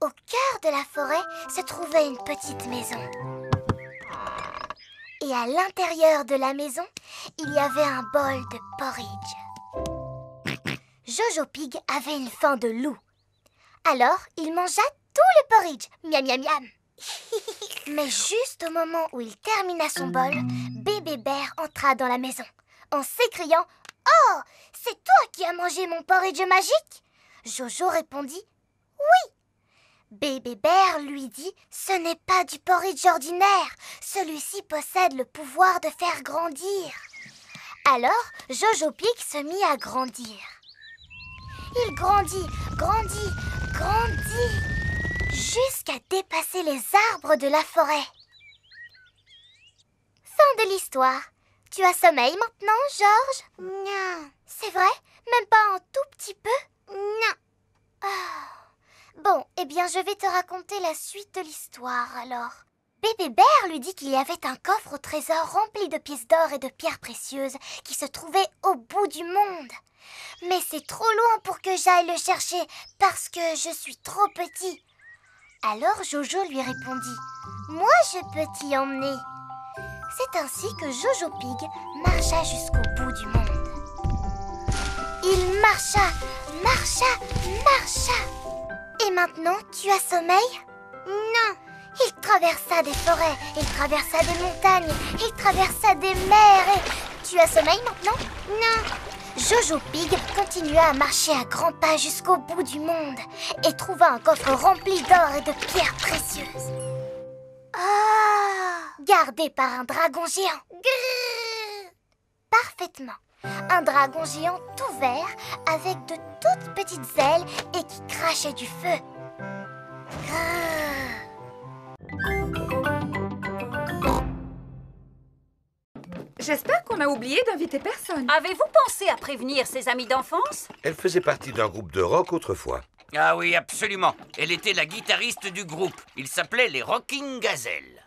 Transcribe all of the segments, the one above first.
Au cœur de la forêt se trouvait une petite maison. Et à l'intérieur de la maison, il y avait un bol de porridge. Jojo Pig avait une faim de loup. Alors, il mangea tout le porridge. Miam, miam, miam. Mais juste au moment où il termina son bol, Bébé Bear entra dans la maison en s'écriant « Oh, c'est toi qui as mangé mon porridge magique ?» Jojo répondit « Oui !» Bébé Bear lui dit « Ce n'est pas du porridge ordinaire. Celui-ci possède le pouvoir de faire grandir. » Alors, Jojo Pig se mit à grandir. Il grandit, grandit, grandit, jusqu'à dépasser les arbres de la forêt. Fin de l'histoire. Tu as sommeil maintenant, Georges? Non. C'est vrai? Même pas un tout petit peu? Non. Ah. Bon, eh bien, je vais te raconter la suite de l'histoire, alors. Bébé Bear lui dit qu'il y avait un coffre au trésor rempli de pièces d'or et de pierres précieuses qui se trouvait au bout du monde. Mais c'est trop loin pour que j'aille le chercher parce que je suis trop petit. Alors Jojo lui répondit « Moi, je peux t'y emmener. » C'est ainsi que Jojo Pig marcha jusqu'au bout du monde. Il marcha, marcha, marcha. Et maintenant, tu as sommeil? Non. Il traversa des forêts, il traversa des montagnes, il traversa des mers et... Tu as sommeil maintenant? Non. Jojo Pig continua à marcher à grands pas jusqu'au bout du monde et trouva un coffre rempli d'or et de pierres précieuses. Ah! Gardé par un dragon géant. Grrr! Parfaitement. Un dragon géant tout vert avec de toutes petites ailes et qui crachait du feu. Grrr! J'espère qu'on a oublié d'inviter personne. Avez-vous pensé à prévenir ses amis d'enfance? Elle faisait partie d'un groupe de rock autrefois. Ah oui, absolument. Elle était la guitariste du groupe. Il s'appelait les Rocking Gazelles.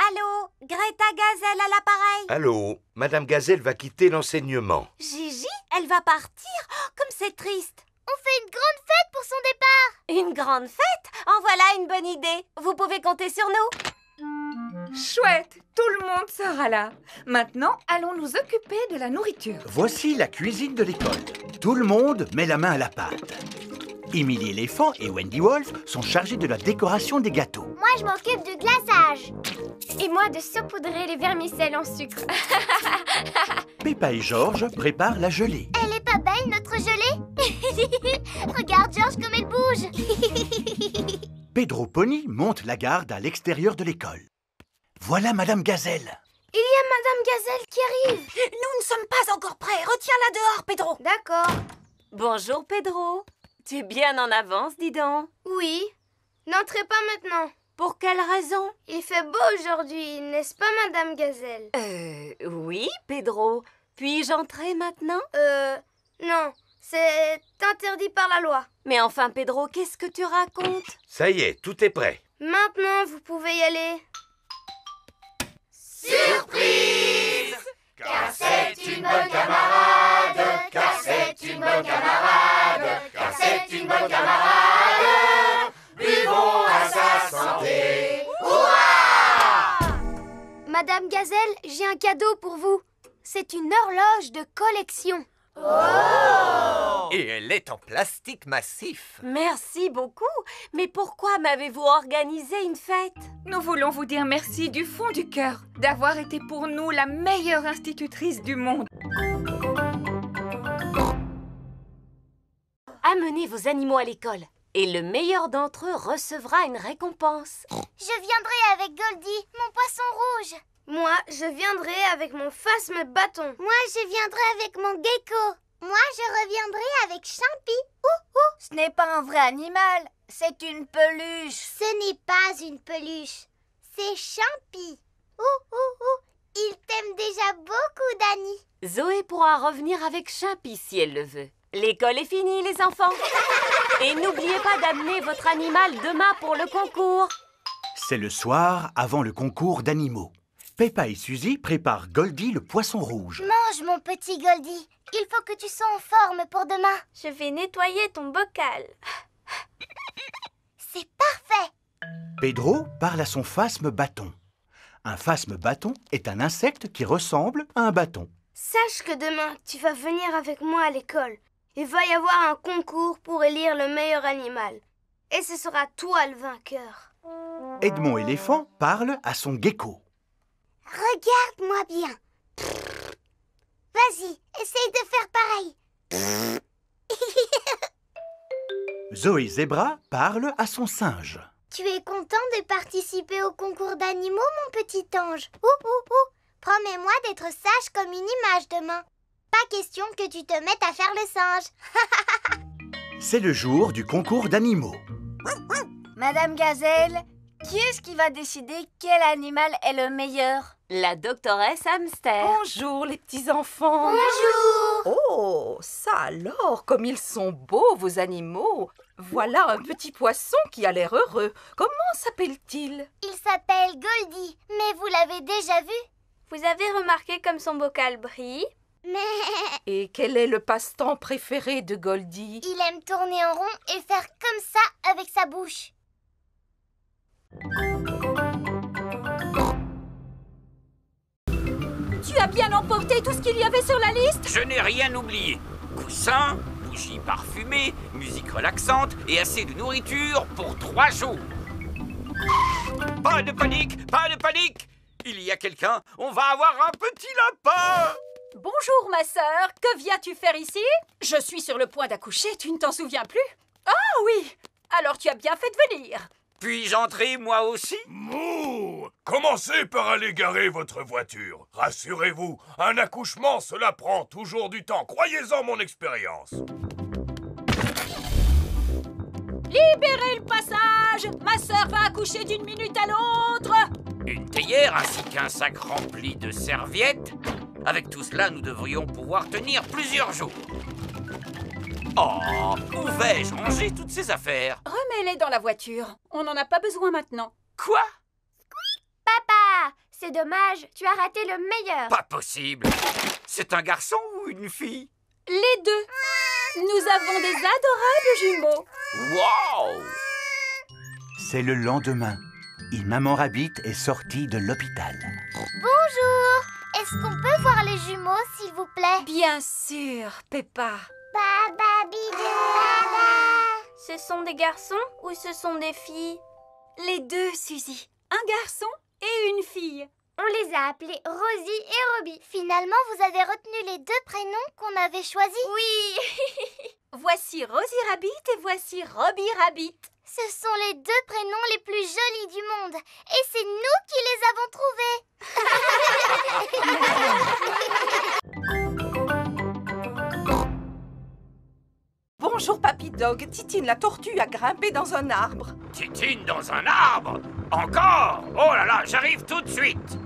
Allô? Greta Gazelle à l'appareil? Allô, Madame Gazelle va quitter l'enseignement. Gigi? Elle va partir? Oh, comme c'est triste. On fait une grande fête pour son départ. Une grande fête? En voilà une bonne idée. Vous pouvez compter sur nous. Chouette, tout le monde sera là. Maintenant, allons nous occuper de la nourriture. Voici la cuisine de l'école. Tout le monde met la main à la pâte. Emily l'éléphant et Wendy Wolf sont chargés de la décoration des gâteaux. Moi, je m'occupe du glaçage. Et moi de saupoudrer les vermicelles en sucre. Peppa et George préparent la gelée. Elle est pas belle, notre gelée? Regarde, Georges, comme elle bouge. Pedro Pony monte la garde à l'extérieur de l'école. Voilà Madame Gazelle. Il y a Madame Gazelle qui arrive. Nous ne sommes pas encore prêts. Retiens-la dehors, Pedro. D'accord. Bonjour, Pedro. Tu es bien en avance, dis donc. Oui. N'entrez pas maintenant. Pour quelle raison? Il fait beau aujourd'hui, n'est-ce pas, Madame Gazelle? Oui, Pedro. Puis-je entrer maintenant? Non. C'est interdit par la loi. Mais enfin, Pedro, qu'est-ce que tu racontes? Ça y est, tout est prêt. Maintenant, vous pouvez y aller. Surprise! Car c'est une bonne camarade, car c'est une bonne camarade, car c'est une bonne camarade. Buvons à sa santé. Hurrah! Madame Gazelle, j'ai un cadeau pour vous. C'est une horloge de collection. Oh! Et elle est en plastique massif. Merci beaucoup. Mais pourquoi m'avez-vous organisé une fête? Nous voulons vous dire merci du fond du cœur d'avoir été pour nous la meilleure institutrice du monde. Amenez vos animaux à l'école et le meilleur d'entre eux recevra une récompense. Je viendrai avec Goldie, mon poisson rouge. Moi, je viendrai avec mon phasme bâton. Moi, je viendrai avec mon gecko. Moi, je reviendrai avec Champi. Ce n'est pas un vrai animal, c'est une peluche. Ce n'est pas une peluche, c'est Champi. Il t'aime déjà beaucoup, Dani. Zoé pourra revenir avec Champi si elle le veut. L'école est finie, les enfants. Et n'oubliez pas d'amener votre animal demain pour le concours. C'est le soir avant le concours d'animaux. Peppa et Suzy préparent Goldie le poisson rouge. Mange, mon petit Goldie. Il faut que tu sois en forme pour demain. Je vais nettoyer ton bocal. C'est parfait. Pedro parle à son phasme bâton. Un phasme bâton est un insecte qui ressemble à un bâton. Sache que demain, tu vas venir avec moi à l'école. Il va y avoir un concours pour élire le meilleur animal. Et ce sera toi le vainqueur. Edmond éléphant parle à son gecko. Regarde-moi bien. Vas-y, essaye de faire pareil. Zoé Zebra parle à son singe. Tu es content de participer au concours d'animaux, mon petit ange? Ouh. Promets-moi d'être sage comme une image demain. Pas question que tu te mettes à faire le singe. C'est le jour du concours d'animaux. Madame Gazelle, qui est-ce qui va décider quel animal est le meilleur? La doctoresse Hamster. Bonjour les petits enfants. Bonjour. Oh, ça alors, comme ils sont beaux vos animaux. Voilà un petit poisson qui a l'air heureux. Comment s'appelle-t-il? Il s'appelle Goldie, mais vous l'avez déjà vu? Vous avez remarqué comme son bocal brille? Mais Et quel est le passe-temps préféré de Goldie? il aime tourner en rond et faire comme ça avec sa bouche. Tu as bien emporté tout ce qu'il y avait sur la liste? Je n'ai rien oublié. Coussin, bougies parfumées, musique relaxante et assez de nourriture pour 3 jours. Pas de panique, pas de panique. Il y a quelqu'un, on va avoir un petit lapin. Bonjour ma sœur, que viens-tu faire ici? Je suis sur le point d'accoucher, tu ne t'en souviens plus? Ah oui, alors tu as bien fait de venir. Puis-je entrer moi aussi? Mouh! Commencez par aller garer votre voiture. Rassurez-vous, un accouchement, cela prend toujours du temps. Croyez-en mon expérience. Libérez le passage! Ma sœur va accoucher d'une minute à l'autre! Une théière ainsi qu'un sac rempli de serviettes. Avec tout cela, nous devrions pouvoir tenir plusieurs jours. Oh, où vais-je ranger toutes ces affaires? Remets-les dans la voiture, on n'en a pas besoin maintenant. Quoi? Papa, c'est dommage, tu as raté le meilleur. Pas possible. C'est un garçon ou une fille? Les deux. Nous avons des adorables jumeaux. Wow! C'est le lendemain. Et Maman Rabbit est sortie de l'hôpital. Bonjour. Est-ce qu'on peut voir les jumeaux, s'il vous plaît? Bien sûr, Peppa. Baba bidou. Ce sont des garçons ou ce sont des filles? Les deux, Suzy. Un garçon et une fille. On les a appelés Rosie et Robbie. Finalement, vous avez retenu les 2 prénoms qu'on avait choisis? Oui. Voici Rosie Rabbit et voici Robbie Rabbit. Ce sont les 2 prénoms les plus jolis du monde. Et c'est nous qui les avons trouvés. Bonjour Papy Dog, Titine la tortue a grimpé dans un arbre. Titine dans un arbre? Encore? Oh là là, j'arrive tout de suite.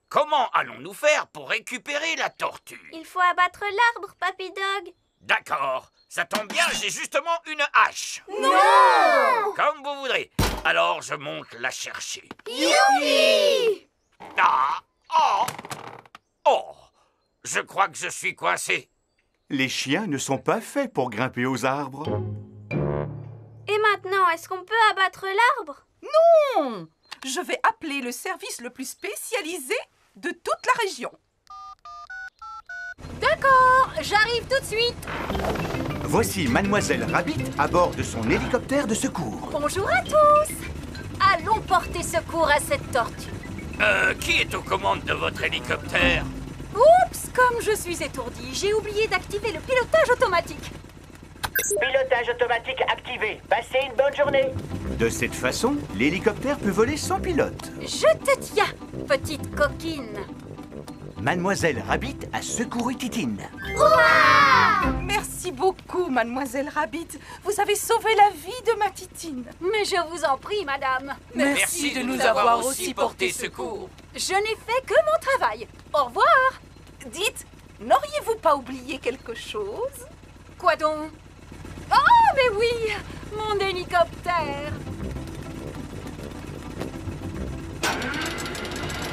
Comment allons-nous faire pour récupérer la tortue? Il faut abattre l'arbre, Papy Dog. D'accord, ça tombe bien, j'ai justement une hache. Non! Comme vous voudrez. Alors je monte la chercher. Youpi! Ah! Oh! Oh! Je crois que je suis coincé. Les chiens ne sont pas faits pour grimper aux arbres. Et maintenant, est-ce qu'on peut abattre l'arbre? Non! Je vais appeler le service le plus spécialisé de toute la région. D'accord, j'arrive tout de suite. Voici Mademoiselle Rabbit à bord de son hélicoptère de secours. Bonjour à tous. Allons porter secours à cette tortue. Qui est aux commandes de votre hélicoptère? Oups, comme je suis étourdie, j'ai oublié d'activer le pilotage automatique. Pilotage automatique activé. Passez une bonne journée. De cette façon, l'hélicoptère peut voler sans pilote. Je te tiens, petite coquine. Mademoiselle Rabbit a secouru Titine. Merci beaucoup, Mademoiselle Rabbit. vous avez sauvé la vie de ma Titine. Mais je vous en prie, madame. Merci de nous avoir aussi porté secours. Je n'ai fait que mon travail. Au revoir. Dites, n'auriez-vous pas oublié quelque chose? Quoi donc? Oh, mais oui, mon hélicoptère.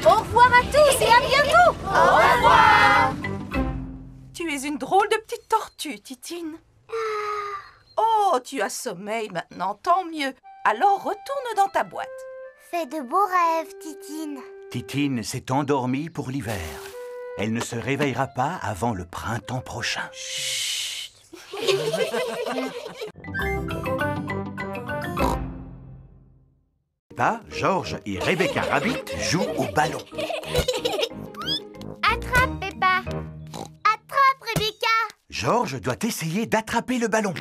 Au revoir à tous et à bientôt. Au revoir. Tu es une drôle de petite tortue, Titine. Oh, tu as sommeil maintenant, tant mieux. Alors retourne dans ta boîte. Fais de beaux rêves, Titine. Titine s'est endormie pour l'hiver. Elle ne se réveillera pas avant le printemps prochain. Chut. Peppa, George et Rebecca Rabbit jouent au ballon. Attrape, Peppa. Attrape, Rebecca. George doit essayer d'attraper le ballon.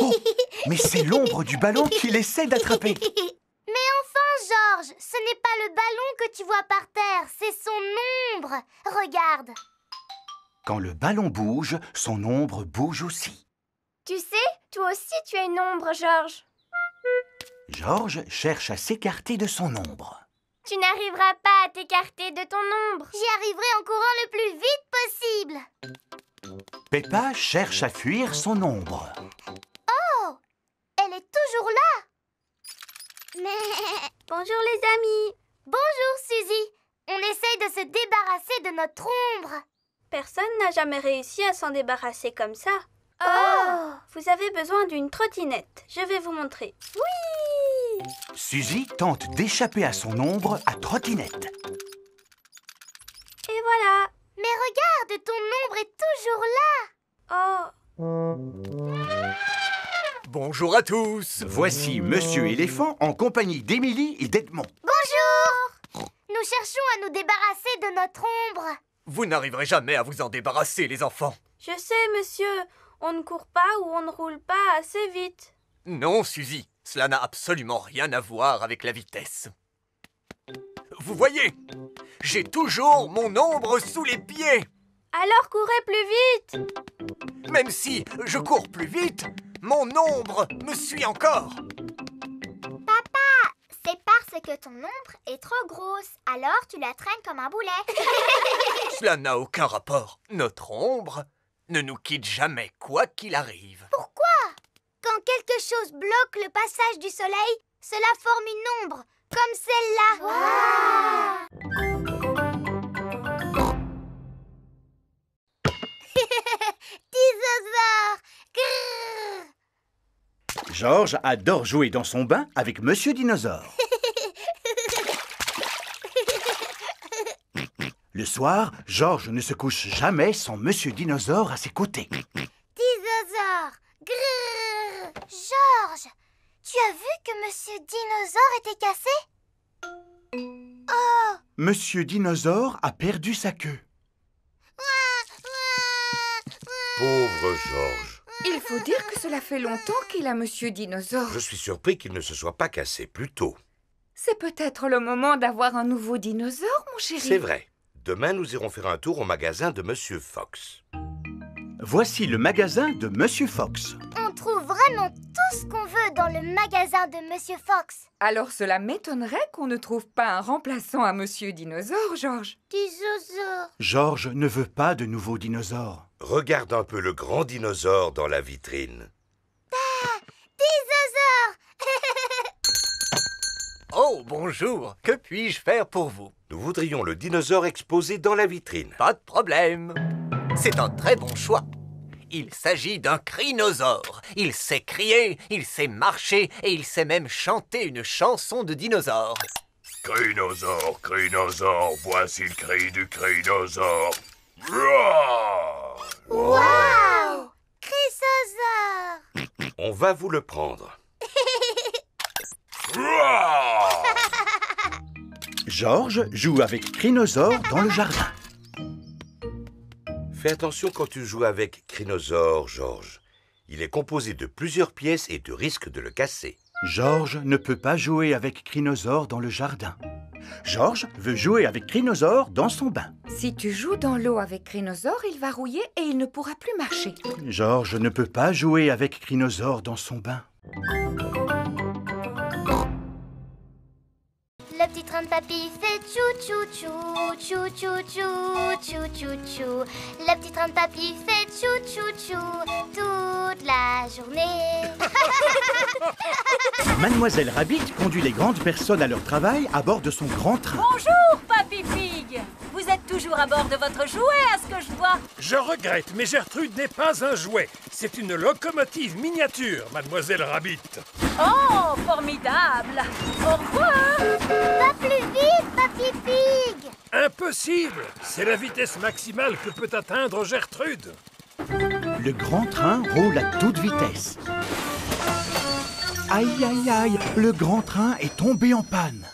Oh, mais c'est l'ombre du ballon qu'il essaie d'attraper. Mais enfin, George, ce n'est pas le ballon que tu vois par terre, c'est son ombre. Regarde. Quand le ballon bouge, son ombre bouge aussi. Tu sais, toi aussi tu as une ombre, George. George cherche à s'écarter de son ombre. Tu n'arriveras pas à t'écarter de ton ombre. J'y arriverai en courant le plus vite possible. Peppa cherche à fuir son ombre. Oh, elle est toujours là. Mais... Bonjour les amis. Bonjour, Suzy. On essaye de se débarrasser de notre ombre. Personne n'a jamais réussi à s'en débarrasser comme ça. Oh. Vous avez besoin d'une trottinette. Je vais vous montrer. Oui. Suzy tente d'échapper à son ombre à trottinette. Et voilà. Mais regarde, ton ombre est toujours là. Oh. Bonjour à tous. Voici Monsieur Éléphant en compagnie d'Émilie et d'Edmond. Bonjour. Nous cherchons à nous débarrasser de notre ombre. Vous n'arriverez jamais à vous en débarrasser, les enfants. Je sais, monsieur. On ne court pas ou on ne roule pas assez vite. Non, Suzy, cela n'a absolument rien à voir avec la vitesse. Vous voyez, j'ai toujours mon ombre sous les pieds. Alors courez plus vite. Même si je cours plus vite, mon ombre me suit encore. Papa, c'est parce que ton ombre est trop grosse. Alors tu la traînes comme un boulet. Cela n'a aucun rapport. Notre ombre ne nous quitte jamais, quoi qu'il arrive. Pourquoi? Quand quelque chose bloque le passage du soleil, cela forme une ombre, comme celle-là. Dinosaure! Grrr. George adore jouer dans son bain avec Monsieur Dinosaure. Le soir, George ne se couche jamais sans Monsieur Dinosaure à ses côtés. Dinosaure! Grrr. George, tu as vu que Monsieur Dinosaure était cassé? Oh! Monsieur Dinosaure a perdu sa queue. Pauvre George. Il faut dire que cela fait longtemps qu'il a Monsieur Dinosaure. Je suis surpris qu'il ne se soit pas cassé plus tôt. C'est peut-être le moment d'avoir un nouveau dinosaure, mon chéri. C'est vrai. Demain, nous irons faire un tour au magasin de Monsieur Fox. Voici le magasin de Monsieur Fox. On trouve vraiment tout ce qu'on veut dans le magasin de Monsieur Fox. Alors cela m'étonnerait qu'on ne trouve pas un remplaçant à Monsieur Dinosaure, George. Dinosaure. George ne veut pas de nouveaux dinosaures. Regarde un peu le grand dinosaure dans la vitrine. Ah, dinosaure. Oh, bonjour. Que puis-je faire pour vous? Nous voudrions le dinosaure exposé dans la vitrine. Pas de problème. C'est un très bon choix. Il s'agit d'un crinosaure. Il sait crier, il sait marcher et il sait même chanter une chanson de dinosaure. Crinosaure, crinosaure, voici le cri du crinosaure. Roar! Wow! Crinosaure! On va vous le prendre. George joue avec Crinosaure dans le jardin. Fais attention quand tu joues avec Crinosaure, George. Il est composé de plusieurs pièces et tu risques de le casser. George ne peut pas jouer avec Crinosaure dans le jardin. George veut jouer avec Crinosaure dans son bain. Si tu joues dans l'eau avec Crinosaure, il va rouiller et il ne pourra plus marcher. George ne peut pas jouer avec Crinosaure dans son bain. Le petit train de papy fait chou-chou-chou, chou-chou-chou, chou-chou-chou. Le petit train de papy fait chou-chou-chou toute la journée. Mademoiselle Rabbit conduit les grandes personnes à leur travail à bord de son grand train. Bonjour, papy. Papy Pig! Vous êtes toujours à bord de votre jouet, à ce que je vois. Je regrette, mais Gertrude n'est pas un jouet. C'est une locomotive miniature, Mademoiselle Rabbit. Oh, formidable! Au revoir! Va plus vite, Papy Pig! Impossible! C'est la vitesse maximale que peut atteindre Gertrude. Le grand train roule à toute vitesse. Aïe, aïe, aïe, le grand train est tombé en panne.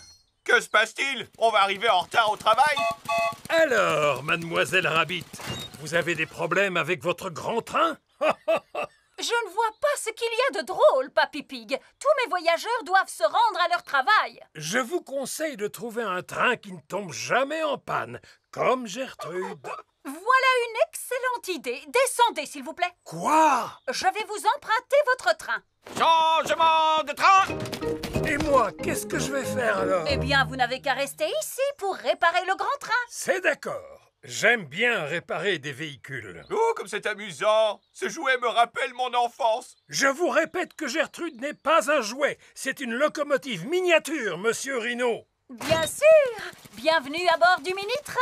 Que se passe-t-il? On va arriver en retard au travail? Alors, Mademoiselle Rabbit, vous avez des problèmes avec votre grand train? Je ne vois pas ce qu'il y a de drôle, Papy Pig. Tous mes voyageurs doivent se rendre à leur travail. Je vous conseille de trouver un train qui ne tombe jamais en panne, comme Gertrude. Voilà une excellente idée. Descendez, s'il vous plaît. Quoi? Je vais vous emprunter votre train. Changement de train! Et moi, qu'est-ce que je vais faire alors? Eh bien, vous n'avez qu'à rester ici pour réparer le grand train. C'est d'accord. J'aime bien réparer des véhicules. Oh, comme c'est amusant! Ce jouet me rappelle mon enfance. Je vous répète que Gertrude n'est pas un jouet. C'est une locomotive miniature, Monsieur Rhino. Bien sûr! Bienvenue à bord du mini-train.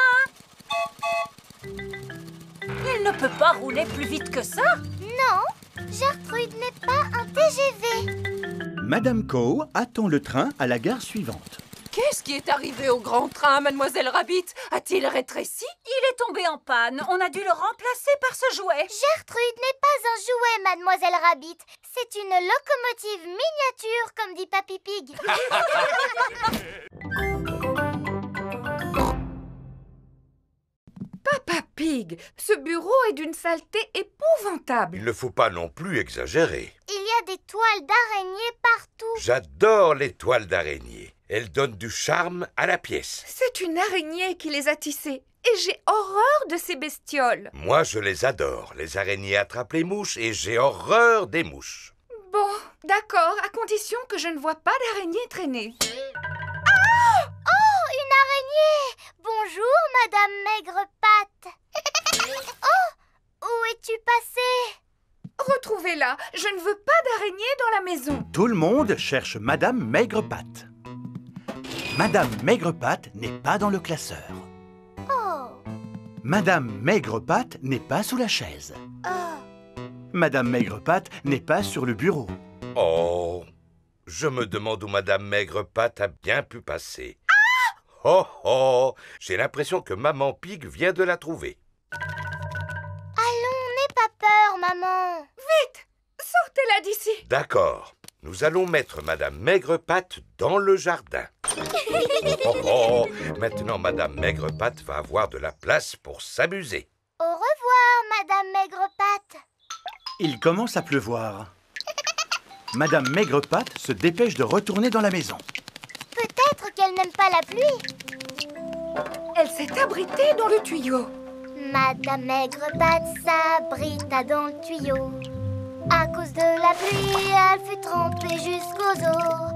Il ne peut pas rouler plus vite que ça. Non, Gertrude n'est pas un TGV. Madame Cow attend le train à la gare suivante. Qu'est-ce qui est arrivé au grand train, Mademoiselle Rabbit? A-t-il rétréci? Il est tombé en panne. On a dû le remplacer par ce jouet. Gertrude n'est pas un jouet, Mademoiselle Rabbit. C'est une locomotive miniature, comme dit Papy Pig. Papa Pig, ce bureau est d'une saleté épouvantable. Il ne faut pas non plus exagérer. Il y a des toiles d'araignée partout. J'adore les toiles d'araignée. Elles donnent du charme à la pièce. C'est une araignée qui les a tissées. Et j'ai horreur de ces bestioles. Moi, je les adore. Les araignées attrapent les mouches et j'ai horreur des mouches. Bon, d'accord, à condition que je ne vois pas d'araignée traîner. Ah! Oh, une araignée! Bonjour, Madame Maigrepatte. Oh, où es-tu passée? Retrouvez-la, je ne veux pas d'araignée dans la maison. Tout le monde cherche Madame Maigrepatte. Madame Maigrepatte n'est pas dans le classeur. Oh. Madame Maigrepatte n'est pas sous la chaise. Oh. Madame Maigrepatte n'est pas sur le bureau. Oh, je me demande où Madame Maigrepatte a bien pu passer. Oh oh, j'ai l'impression que Maman Pig vient de la trouver. Allons, n'aie pas peur, maman. Vite, sortez-la d'ici. D'accord, nous allons mettre Madame Maigrepatte dans le jardin. Oh oh, maintenant Madame Maigrepatte va avoir de la place pour s'amuser. Au revoir, Madame Maigrepatte. Il commence à pleuvoir. Madame Maigrepatte se dépêche de retourner dans la maison. Peut-être qu'elle n'aime pas la pluie. Elle s'est abritée dans le tuyau. Madame Maigrepatte s'abrita dans le tuyau. À cause de la pluie, elle fut trempée jusqu'aux os.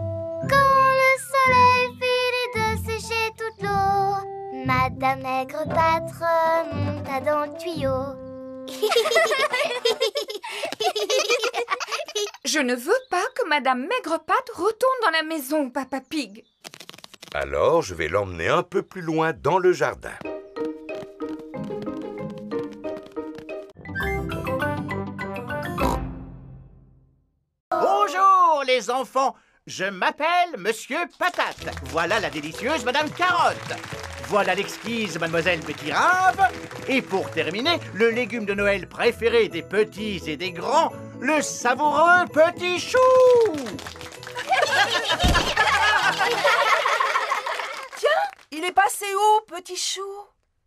Quand le soleil finit de sécher toute l'eau, Madame Maigrepatte remonta dans le tuyau. Je ne veux pas que Madame Maigrepatte retourne dans la maison, Papa Pig. Alors, je vais l'emmener un peu plus loin dans le jardin. Bonjour les enfants, je m'appelle Monsieur Patate. Voilà la délicieuse Madame Carotte. Voilà l'exquise Mademoiselle Petit Rave. Et pour terminer, le légume de Noël préféré des petits et des grands, le savoureux Petit Chou. Tiens, il est passé où, Petit Chou?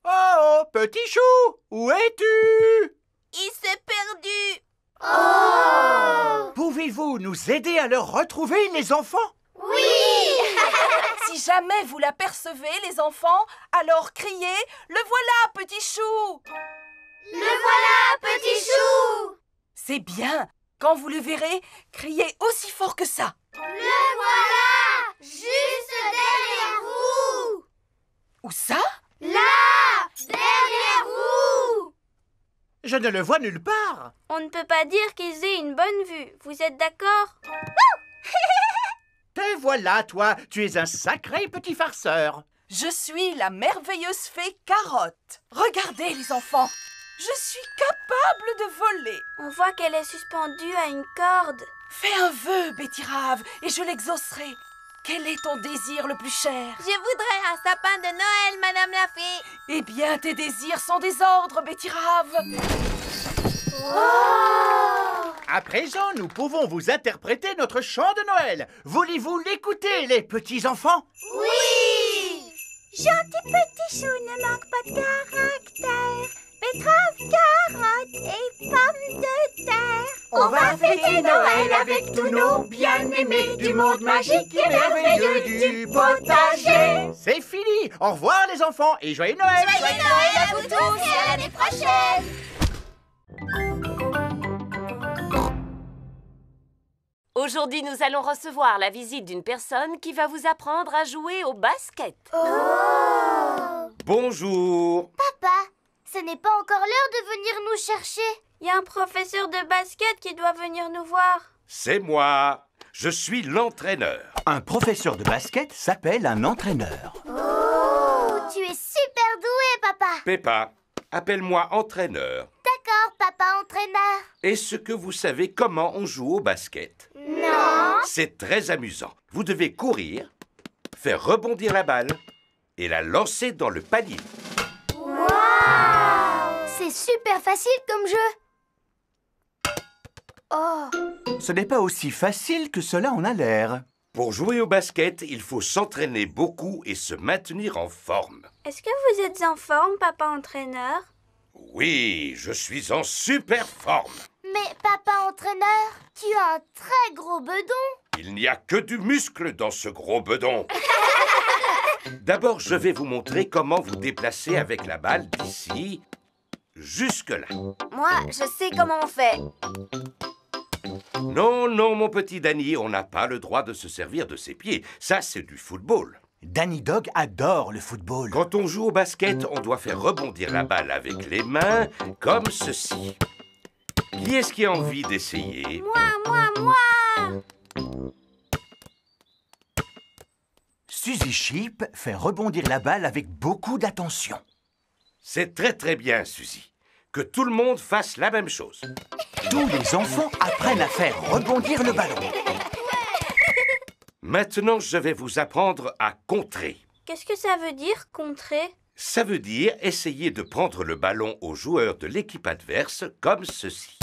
Oh, Petit Chou, où es-tu? Il s'est perdu. Oh! Pouvez-vous nous aider à le retrouver, les enfants? Oui! Si jamais vous l'apercevez, les enfants, alors criez « Le voilà, Petit Chou !» Le voilà, Petit Chou! C'est bien. Quand vous le verrez, criez aussi fort que ça. Le voilà! Juste derrière vous! Où ça? Là! Derrière vous! Je ne le vois nulle part. On ne peut pas dire qu'ils aient une bonne vue. Vous êtes d'accord? Te voilà, toi. Tu es un sacré petit farceur. Je suis la merveilleuse fée Carotte. Regardez les enfants, je suis capable de voler. On voit qu'elle est suspendue à une corde. Fais un vœu, Betty-Rave, et je l'exaucerai. Quel est ton désir le plus cher? Je voudrais un sapin de Noël, Madame la Fée. Eh bien, tes désirs sont des ordres, Betty-Rave. À présent, nous pouvons vous interpréter notre chant de Noël. Voulez-vous l'écouter, les petits-enfants? Oui! Gentil petit chou ne manque pas de caractère. Betterave, carotte et pommes de terre. On va fêter Noël avec tous nos bien-aimés du monde magique et merveilleux du potager. C'est fini. Au revoir, les enfants, et joyeux Noël! Joyeux Noël à vous tous et à l'année prochaine. Aujourd'hui, nous allons recevoir la visite d'une personne qui va vous apprendre à jouer au basket. Bonjour. Papa, ce n'est pas encore l'heure de venir nous chercher. Il y a un professeur de basket qui doit venir nous voir. C'est moi. Je suis l'entraîneur. Un professeur de basket s'appelle un entraîneur. Oh, tu es super doué, papa. Peppa, appelle-moi entraîneur. D'accord, papa entraîneur. Est-ce que vous savez comment on joue au basket? Non. C'est très amusant. Vous devez courir, faire rebondir la balle et la lancer dans le panier. Wow! C'est super facile comme jeu. Oh. Ce n'est pas aussi facile que cela en a l'air. Pour jouer au basket, il faut s'entraîner beaucoup et se maintenir en forme. Est-ce que vous êtes en forme, papa entraîneur? Oui, je suis en super forme. Mais papa entraîneur, tu as un très gros bedon. Il n'y a que du muscle dans ce gros bedon. D'abord, je vais vous montrer comment vous déplacer avec la balle d'ici jusque-là. Moi, je sais comment on fait. Non, non, mon petit Danny, on n'a pas le droit de se servir de ses pieds. Ça, c'est du football. Danny Dog adore le football. Quand on joue au basket, on doit faire rebondir la balle avec les mains, comme ceci. Qui est-ce qui a envie d'essayer? Moi. Suzy Sheep fait rebondir la balle avec beaucoup d'attention. C'est très très bien, Suzy. Que tout le monde fasse la même chose. Tous les enfants apprennent à faire rebondir le ballon. Maintenant, je vais vous apprendre à contrer. Qu'est-ce que ça veut dire, contrer? Ça veut dire essayer de prendre le ballon aux joueurs de l'équipe adverse comme ceci.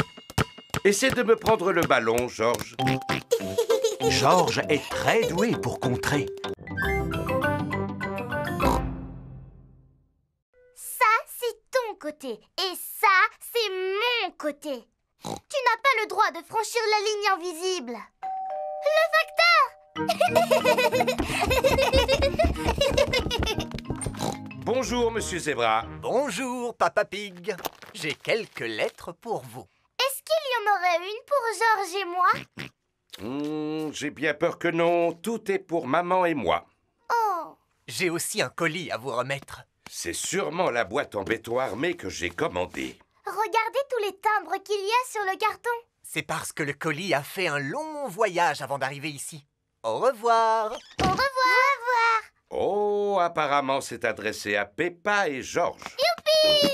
Essaie de me prendre le ballon, Georges. Georges est très doué pour contrer. Ça, c'est ton côté. Et ça, c'est mon côté. Tu n'as pas le droit de franchir la ligne invisible. Le facteur! Bonjour, Monsieur Zebra. Bonjour, Papa Pig. J'ai quelques lettres pour vous. Est-ce qu'il y en aurait une pour Georges et moi? J'ai bien peur que non. Tout est pour maman et moi. Oh. J'ai aussi un colis à vous remettre. C'est sûrement la boîte en béton armé que j'ai commandée. Regardez tous les timbres qu'il y a sur le carton. C'est parce que le colis a fait un long voyage avant d'arriver ici. Au revoir. Au revoir. Oh, apparemment c'est adressé à Peppa et Georges. Youpi!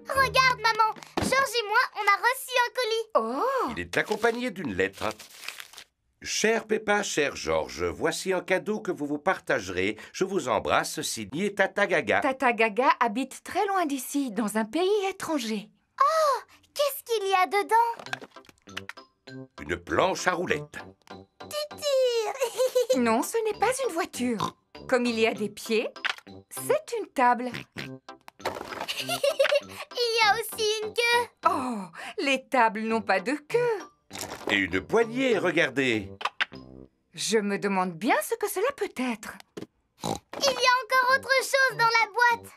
Regarde, maman. Georges et moi, on a reçu un colis. Oh! Il est accompagné d'une lettre. Chère Peppa, cher Georges, voici un cadeau que vous vous partagerez. Je vous embrasse, signé Tata Gaga. Tata Gaga habite très loin d'ici, dans un pays étranger. Oh! Qu'est-ce qu'il y a dedans? Une planche à roulettes. Tu tires. Non, ce n'est pas une voiture. Comme il y a des pieds, c'est une table. Il y a aussi une queue. Oh, les tables n'ont pas de queue. Et une poignée, regardez. Je me demande bien ce que cela peut être. Il y a encore autre chose dans la boîte.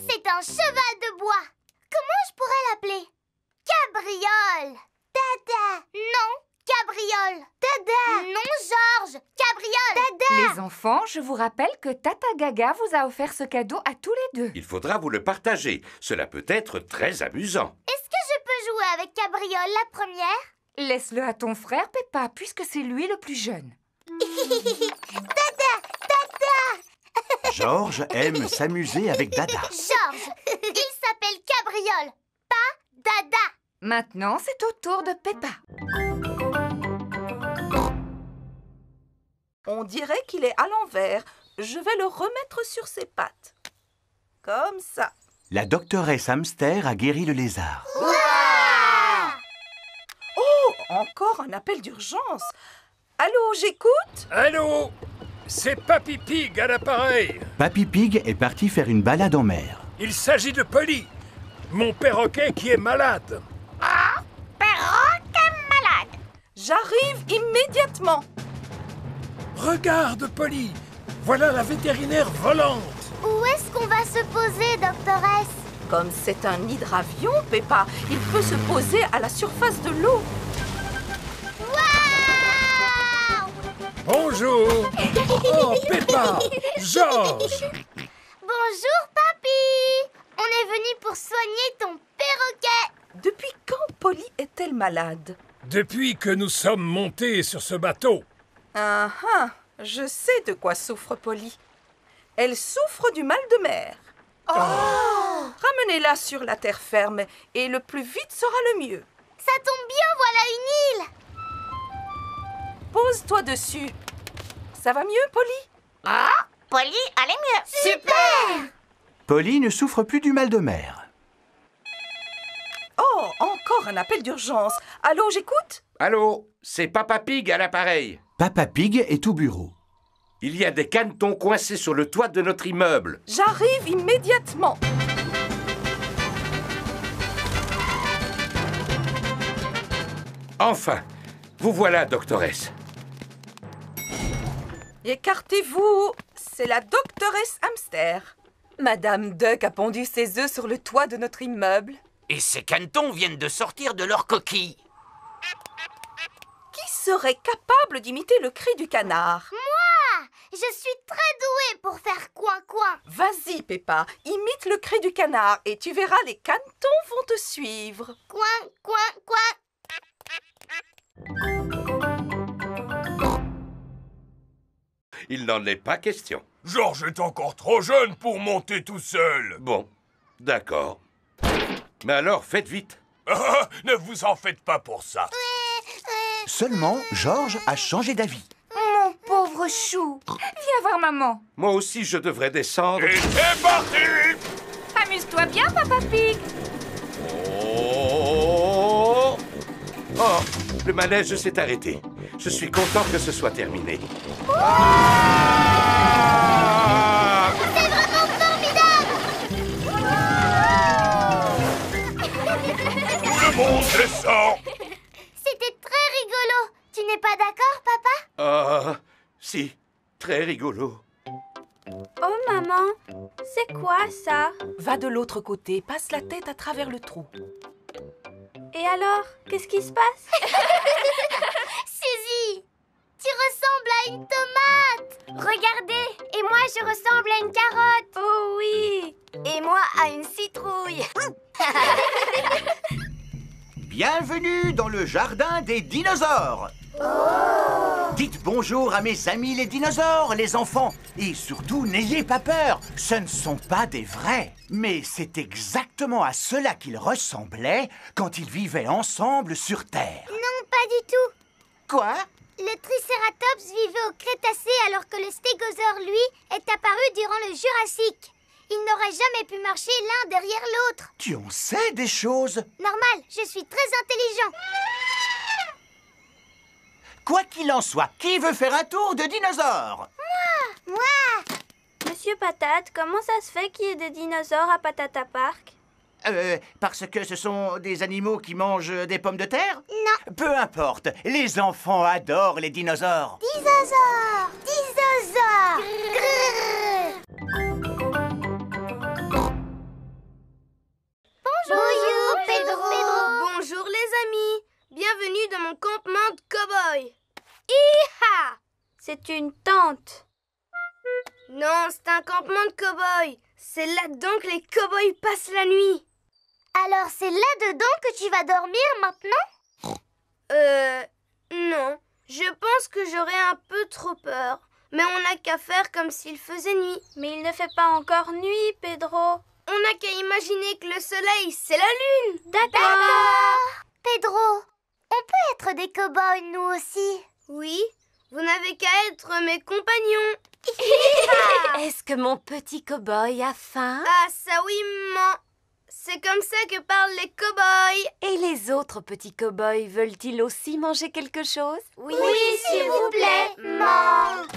C'est un cheval de bois. Comment je pourrais l'appeler? Cabriole. Dada. Non, cabriole. Dada. Non, Georges. Cabriole. Dada. Les enfants, je vous rappelle que Tata Gaga vous a offert ce cadeau à tous les deux. Il faudra vous le partager. Cela peut être très amusant. Est-ce que je peux jouer avec Cabriole la première? Laisse-le à ton frère, Peppa, puisque c'est lui le plus jeune. Dada, Dada. Georges aime s'amuser avec Dada. Georges, il s'appelle Cabriole, pas Dada. Maintenant, c'est au tour de Peppa. On dirait qu'il est à l'envers. Je vais le remettre sur ses pattes. Comme ça. La doctoresse Hamster a guéri le lézard. Oh, encore un appel d'urgence. Allô, j'écoute? Allô? C'est Papy Pig à l'appareil. Papy Pig est parti faire une balade en mer. Il s'agit de Polly, mon perroquet qui est malade. Ah, perroquet malade. J'arrive immédiatement. Regarde, Polly. Voilà la vétérinaire volante. Où est-ce qu'on va se poser, doctoresse? Comme c'est un hydravion, Peppa, il peut se poser à la surface de l'eau. Bonjour. Oh, Peppa. Georges. Bonjour, papy. On est venu pour soigner ton perroquet. Depuis quand Polly est-elle malade? Depuis que nous sommes montés sur ce bateau. Ah ah, je sais de quoi souffre Polly. Elle souffre du mal de mer. Oh! Ramenez-la sur la terre ferme et le plus vite sera le mieux. Ça tombe bien, voilà une île. Pose-toi dessus. Ça va mieux, Polly? Ah, Polly, allez mieux. Super! Polly ne souffre plus du mal de mer. Oh, encore un appel d'urgence. Allô, j'écoute? Allô, c'est Papa Pig à l'appareil. Papa Pig est au bureau. Il y a des canetons coincés sur le toit de notre immeuble. J'arrive immédiatement. Enfin, vous voilà, doctoresse. Écartez-vous. C'est la doctoresse Hamster. Madame Duck a pondu ses œufs sur le toit de notre immeuble. Et ces canetons viennent de sortir de leur coquille. Qui serait capable d'imiter le cri du canard? Moi! Je suis très douée pour faire coin-coin. Vas-y, Peppa, imite le cri du canard et tu verras, les canetons vont te suivre. Coin, coin, coin. Il n'en est pas question. Georges est encore trop jeune pour monter tout seul. Bon, d'accord. Mais alors, faites vite. Ne vous en faites pas pour ça. Seulement, Georges a changé d'avis. Mon pauvre chou. Viens voir maman. Moi aussi, je devrais descendre. Et c'est parti! Amuse-toi bien, Papa Pig. Oh! Oh, le manège s'est arrêté. Je suis content que ce soit terminé. Ah! C'est vraiment formidable! Tout le monde descend! C'était très rigolo. Tu n'es pas d'accord, papa? Ah, si, très rigolo. Oh maman, c'est quoi ça? Va de l'autre côté, passe la tête à travers le trou. Et alors, qu'est-ce qui se passe? Suzy, tu ressembles à une tomate. Regardez, et moi je ressemble à une carotte. Oh oui. Et moi à une citrouille. Bienvenue dans le jardin des dinosaures. Dites bonjour à mes amis les dinosaures, les enfants. Et surtout, n'ayez pas peur, ce ne sont pas des vrais. Mais c'est exactement à cela qu'ils ressemblaient quand ils vivaient ensemble sur Terre. Non, pas du tout. Quoi? Le Triceratops vivait au Crétacé alors que le Stégosaure, lui, est apparu durant le Jurassique. Ils n'auraient jamais pu marcher l'un derrière l'autre. Tu en sais des choses? Normal, je suis très intelligent. Quoi qu'il en soit, qui veut faire un tour de dinosaures? Moi! Monsieur Patate, comment ça se fait qu'il y ait des dinosaures à Patata Park? Parce que ce sont des animaux qui mangent des pommes de terre? Non. Peu importe, les enfants adorent les dinosaures. Dinosaures! Dinosaures! Bonjour, Pedro. Bonjour les amis. Bienvenue dans mon campement de cow-boy. Hi-ha! C'est une tente. Non, c'est un campement de cow-boy. C'est là-dedans que les cow-boys passent la nuit. Alors c'est là-dedans que tu vas dormir maintenant? Non. Je pense que j'aurais un peu trop peur. Mais on n'a qu'à faire comme s'il faisait nuit. Mais il ne fait pas encore nuit, Pedro. On n'a qu'à imaginer que le soleil, c'est la lune. D'accord. Pedro, on peut être des cow-boys, nous aussi. Oui, vous n'avez qu'à être mes compagnons. Est-ce que mon petit cow-boy a faim? Ah, ça oui, maman. C'est comme ça que parlent les cow-boys. Et les autres petits cow-boys veulent-ils aussi manger quelque chose? Oui, s'il vous plaît, maman.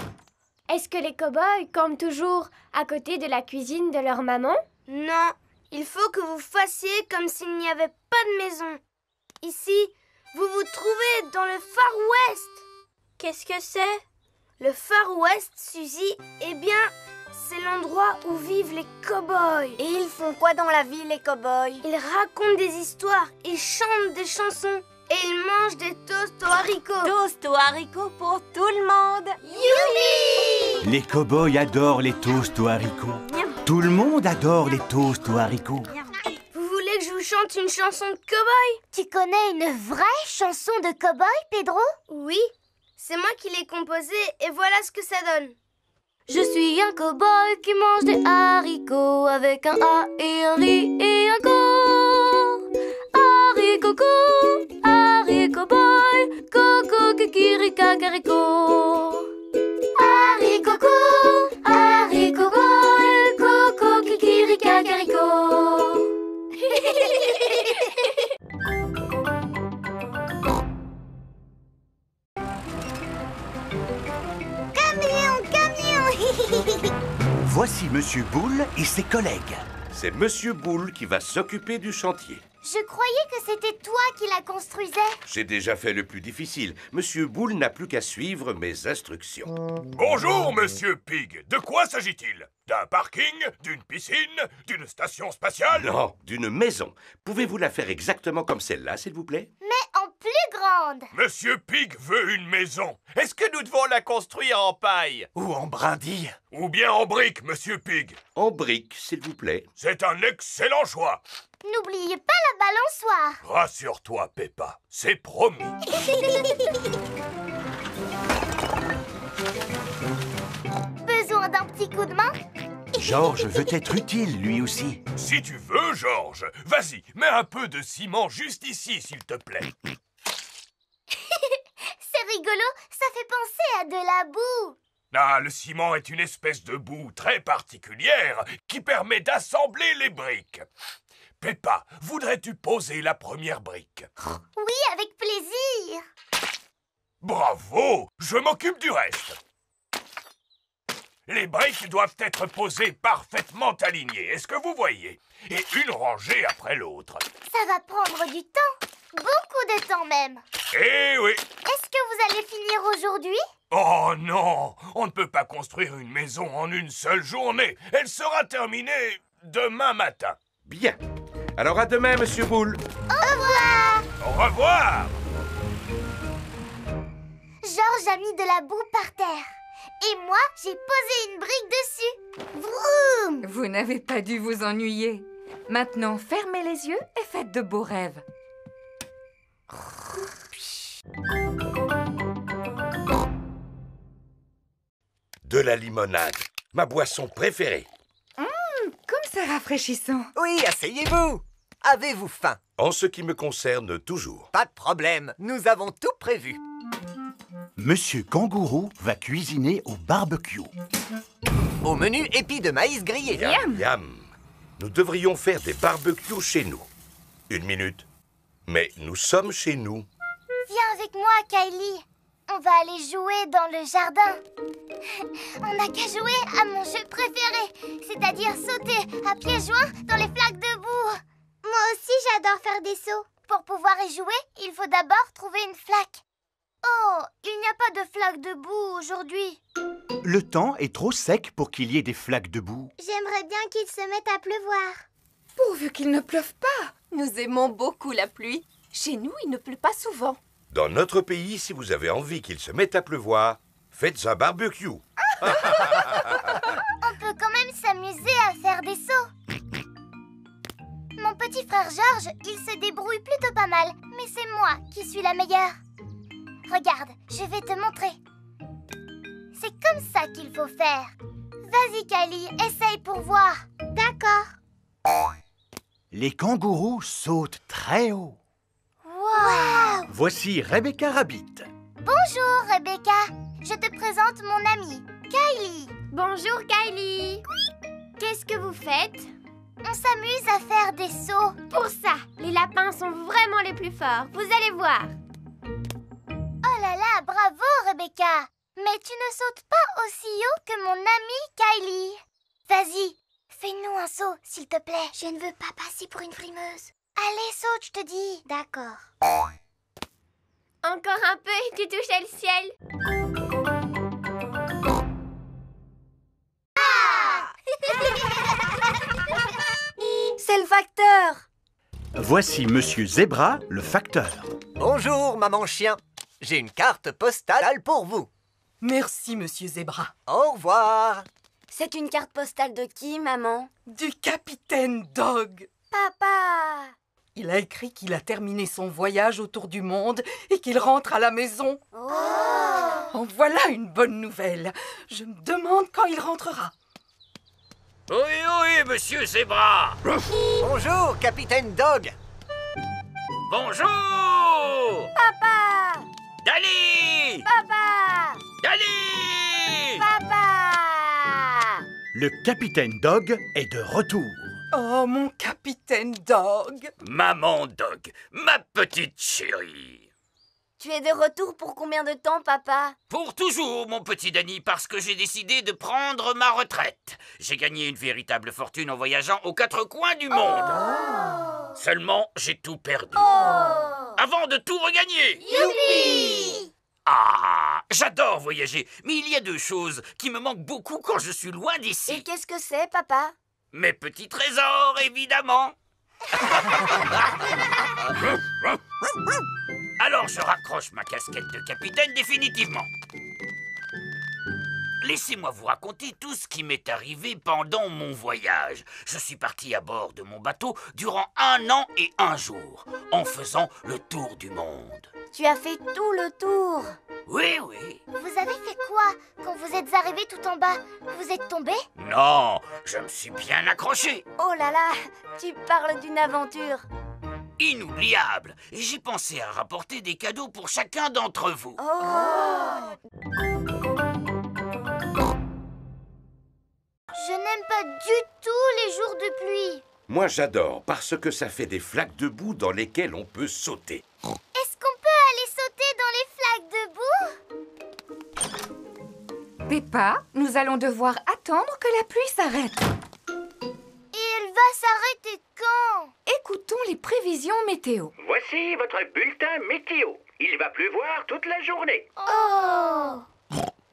Est-ce que les cow-boys campent toujours à côté de la cuisine de leur maman? Non, il faut que vous fassiez comme s'il n'y avait pas de maison. Ici, vous vous trouvez dans le Far West. Qu'est-ce que c'est? Le Far West, Suzy, eh bien, c'est l'endroit où vivent les cow-boys. Et ils font quoi dans la vie, les cow-boys? Ils racontent des histoires, ils chantent des chansons et ils mangent des toasts aux haricots. Toast aux haricots pour tout le monde. Youpi! Les cow-boys adorent les toasts aux haricots. Tout le monde adore les toasts aux haricots. Vous voulez que je vous chante une chanson de cow-boy? Tu connais une vraie chanson de cow-boy, Pedro? Oui, c'est moi qui l'ai composée et voilà ce que ça donne. Je suis un cow-boy qui mange des haricots avec un A et un riz et un co. Haricot co, haricot boy, coco kikiri kakariko. Haricot co, haricot boy, coco kikiri kakariko. Voici Monsieur Boule et ses collègues. C'est Monsieur Boule qui va s'occuper du chantier. Je croyais que c'était toi qui la construisais. J'ai déjà fait le plus difficile. Monsieur Boule n'a plus qu'à suivre mes instructions. Bonjour, Monsieur Pig. De quoi s'agit-il? D'un parking? D'une piscine? D'une station spatiale? Non, d'une maison. Pouvez-vous la faire exactement comme celle-là, s'il vous plaît? Mais en plus grande. Monsieur Pig veut une maison. Est-ce que nous devons la construire en paille? Ou en brindille? Ou bien en briques, Monsieur Pig? En briques, s'il vous plaît. C'est un excellent choix. N'oubliez pas la balançoire. Rassure-toi, Peppa, c'est promis. Besoin d'un petit coup de main? Georges veut être utile, lui aussi. Si tu veux, Georges, vas-y, mets un peu de ciment juste ici, s'il te plaît. C'est rigolo, ça fait penser à de la boue. Ah, le ciment est une espèce de boue très particulière qui permet d'assembler les briques. Peppa, voudrais-tu poser la première brique? Oui, avec plaisir. Bravo, je m'occupe du reste. Les briques doivent être posées parfaitement alignées, est-ce que vous voyez? Et une rangée après l'autre. Ça va prendre du temps, beaucoup de temps même. Eh oui. Est-ce que vous allez finir aujourd'hui? Oh non, on ne peut pas construire une maison en une seule journée. Elle sera terminée demain matin. Bien. Alors à demain, Monsieur Boule. Au revoir. Au revoir. Georges a mis de la boue par terre. Et moi, j'ai posé une brique dessus. Vroom! Vous n'avez pas dû vous ennuyer. Maintenant, fermez les yeux et faites de beaux rêves. De la limonade, ma boisson préférée. Comme c'est rafraîchissant. Oui, asseyez-vous. Avez-vous faim? En ce qui me concerne, toujours. Pas de problème, nous avons tout prévu. Monsieur Kangourou va cuisiner au barbecue. Au menu, épis de maïs grillé. Yam, yam. Nous devrions faire des barbecues chez nous. Une minute. Mais nous sommes chez nous. Viens avec moi, Kylie. On va aller jouer dans le jardin. On n'a qu'à jouer à mon jeu préféré, c'est-à-dire sauter à pieds joints dans les flaques de boue. Moi aussi, j'adore faire des sauts. Pour pouvoir y jouer, il faut d'abord trouver une flaque. Oh, il n'y a pas de flaque de boue aujourd'hui. Le temps est trop sec pour qu'il y ait des flaques de boue. J'aimerais bien qu'il se mette à pleuvoir. Pourvu qu'il ne pleuve pas. Nous aimons beaucoup la pluie. Chez nous, il ne pleut pas souvent. Dans notre pays, si vous avez envie qu'il se mette à pleuvoir, faites un barbecue. On peut quand même s'amuser à faire des sauts. Mon petit frère Georges, il se débrouille plutôt pas mal, mais c'est moi qui suis la meilleure. Regarde, je vais te montrer. C'est comme ça qu'il faut faire. Vas-y, Kylie, essaye pour voir. D'accord. Les kangourous sautent très haut. Wow! Voici Rebecca Rabbit. Bonjour, Rebecca. Je te présente mon amie, Kylie. Bonjour, Kylie. Qu'est-ce que vous faites? On s'amuse à faire des sauts. Pour ça, les lapins sont vraiment les plus forts. Vous allez voir. Oh là là, bravo, Rebecca. Mais tu ne sautes pas aussi haut que mon amie Kylie. Vas-y, fais-nous un saut, s'il te plaît. Je ne veux pas passer pour une frimeuse. Allez, saute, je te dis. D'accord. Encore un peu et tu touchais le ciel. C'est le facteur. Voici Monsieur Zebra, le facteur. Bonjour, maman chien. J'ai une carte postale pour vous. Merci, Monsieur Zebra. Au revoir. C'est une carte postale de qui, maman? Du capitaine Dog. Papa! Il a écrit qu'il a terminé son voyage autour du monde et qu'il rentre à la maison. Oh, voilà une bonne nouvelle. Je me demande quand il rentrera. Oui, monsieur Zebra. Bonjour, capitaine Dog. Bonjour. Papa! Dali. Papa! Dali. Papa! Le capitaine Dog est de retour. Oh, mon capitaine Dog. Maman Dog, ma petite chérie. Tu es de retour pour combien de temps, papa? Pour toujours, mon petit Danny, parce que j'ai décidé de prendre ma retraite. J'ai gagné une véritable fortune en voyageant aux quatre coins du monde. Seulement, j'ai tout perdu. Avant de tout regagner. Youpi! Ah, j'adore voyager, mais il y a deux choses qui me manquent beaucoup quand je suis loin d'ici. Et qu'est-ce que c'est, papa? Mes petits trésors, évidemment. Alors je raccroche ma casquette de capitaine définitivement. Laissez-moi vous raconter tout ce qui m'est arrivé pendant mon voyage. Je suis parti à bord de mon bateau durant 1 an et 1 jour, en faisant le tour du monde. Tu as fait tout le tour. Oui, oui. Vous avez fait quoi quand vous êtes arrivé tout en bas? Vous êtes tombé? Non, je me suis bien accroché. Oh là là, tu parles d'une aventure. Inoubliable. Et j'ai pensé à rapporter des cadeaux pour chacun d'entre vous. Je n'aime pas du tout les jours de pluie. Moi, j'adore parce que ça fait des flaques de boue dans lesquelles on peut sauter. Est-ce qu'on peut aller sauter dans les flaques de boue? Peppa, nous allons devoir attendre que la pluie s'arrête. Et elle va s'arrêter quand? Écoutons les prévisions météo. Voici votre bulletin météo. Il va pleuvoir toute la journée.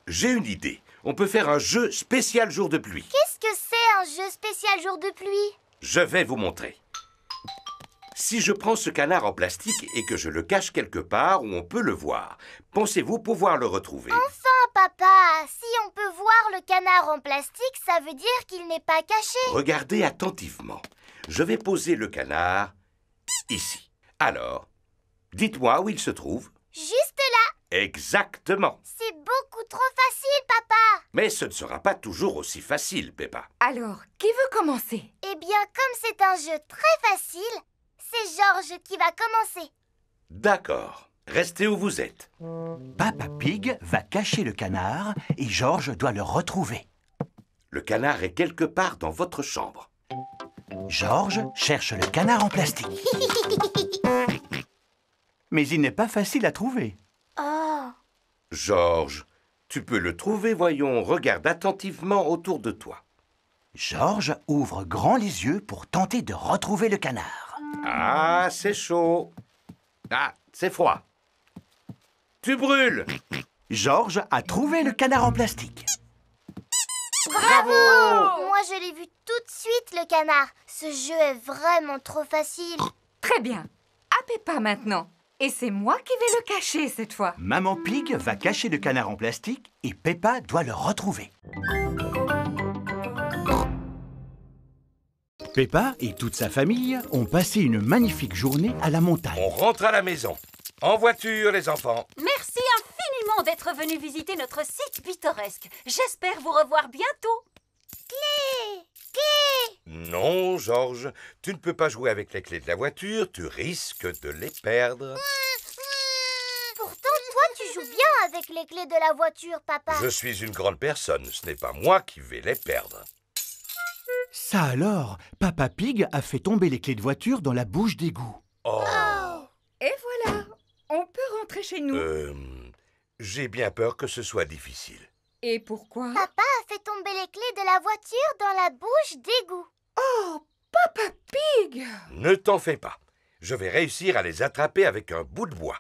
J'ai une idée. On peut faire un jeu spécial jour de pluie. Qu'est-ce que c'est un jeu spécial jour de pluie? Je vais vous montrer. Si je prends ce canard en plastique et que je le cache quelque part où on peut le voir, pensez-vous pouvoir le retrouver? Enfin, papa, si on peut voir le canard en plastique, ça veut dire qu'il n'est pas caché. Regardez attentivement. Je vais poser le canard ici. Alors, dites-moi où il se trouve. Juste là. Exactement. C'est beaucoup trop facile, papa. Mais ce ne sera pas toujours aussi facile, Peppa. Alors, qui veut commencer? Eh bien, comme c'est un jeu très facile, c'est Georges qui va commencer. D'accord. Restez où vous êtes. Papa Pig va cacher le canard et Georges doit le retrouver. Le canard est quelque part dans votre chambre. Georges cherche le canard en plastique. Mais il n'est pas facile à trouver. Georges, tu peux le trouver, voyons. Regarde attentivement autour de toi. Georges ouvre grand les yeux pour tenter de retrouver le canard. Ah, c'est chaud. Ah, c'est froid. Tu brûles. Georges a trouvé le canard en plastique. Bravo! Moi, je l'ai vu tout de suite, le canard. Ce jeu est vraiment trop facile. Très bien. À Peppa maintenant. Et c'est moi qui vais le cacher cette fois. Maman Pig va cacher le canard en plastique et Peppa doit le retrouver. Peppa et toute sa famille ont passé une magnifique journée à la montagne. On rentre à la maison. En voiture, les enfants. Merci, content d'être venu visiter notre site pittoresque. J'espère vous revoir bientôt. Clé! Clé! Non, Georges, tu ne peux pas jouer avec les clés de la voiture, tu risques de les perdre. Pourtant, toi, tu joues bien avec les clés de la voiture, papa. Je suis une grande personne, ce n'est pas moi qui vais les perdre. Ça alors, Papa Pig a fait tomber les clés de voiture dans la bouche d'égout. Oh. Et voilà, on peut rentrer chez nous. J'ai bien peur que ce soit difficile. Et pourquoi? Papa a fait tomber les clés de la voiture dans la bouche d'égout. Oh, Papa Pig! Ne t'en fais pas. Je vais réussir à les attraper avec un bout de bois.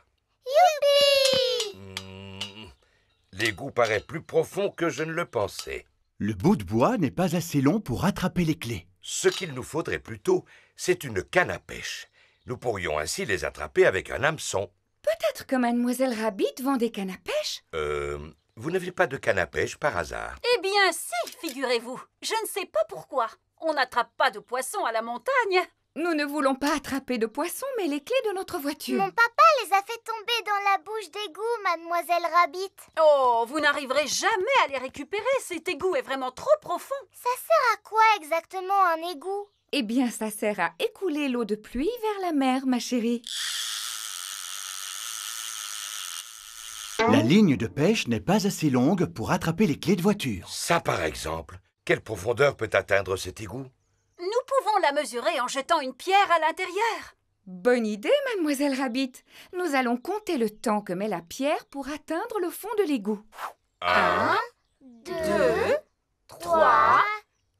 Youpi! L'égout paraît plus profond que je ne le pensais. Le bout de bois n'est pas assez long pour attraper les clés. Ce qu'il nous faudrait plutôt, c'est une canne à pêche. Nous pourrions ainsi les attraper avec un hameçon. Peut-être que Mademoiselle Rabbit vend des cannes à pêche? Vous n'avez pas de canne à pêche par hasard? Eh bien si, figurez-vous. Je ne sais pas pourquoi. On n'attrape pas de poissons à la montagne. Nous ne voulons pas attraper de poissons, mais les clés de notre voiture. Mon papa les a fait tomber dans la bouche d'égout, Mademoiselle Rabbit. Oh, vous n'arriverez jamais à les récupérer. Cet égout est vraiment trop profond. Ça sert à quoi exactement un égout? Eh bien, ça sert à écouler l'eau de pluie vers la mer, ma chérie. La ligne de pêche n'est pas assez longue pour attraper les clés de voiture. Ça, par exemple. Quelle profondeur peut atteindre cet égout? Nous pouvons la mesurer en jetant une pierre à l'intérieur. Bonne idée, Mademoiselle Rabbit. Nous allons compter le temps que met la pierre pour atteindre le fond de l'égout. 1, 2, 3,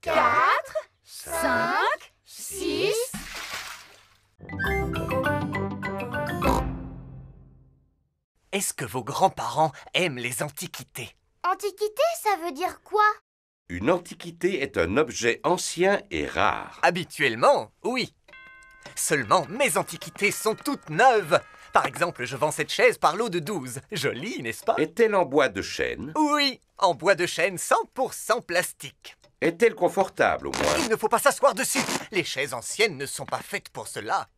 4, 5, 6... Est-ce que vos grands-parents aiment les antiquités? Antiquité, ça veut dire quoi? Une antiquité est un objet ancien et rare. Habituellement, oui. Seulement, mes antiquités sont toutes neuves. Par exemple, je vends cette chaise par lot de 12. Jolie, n'est-ce pas? Est-elle en bois de chêne? Oui, en bois de chêne 100% plastique. Est-elle confortable, au moins? Il ne faut pas s'asseoir dessus. Les chaises anciennes ne sont pas faites pour cela.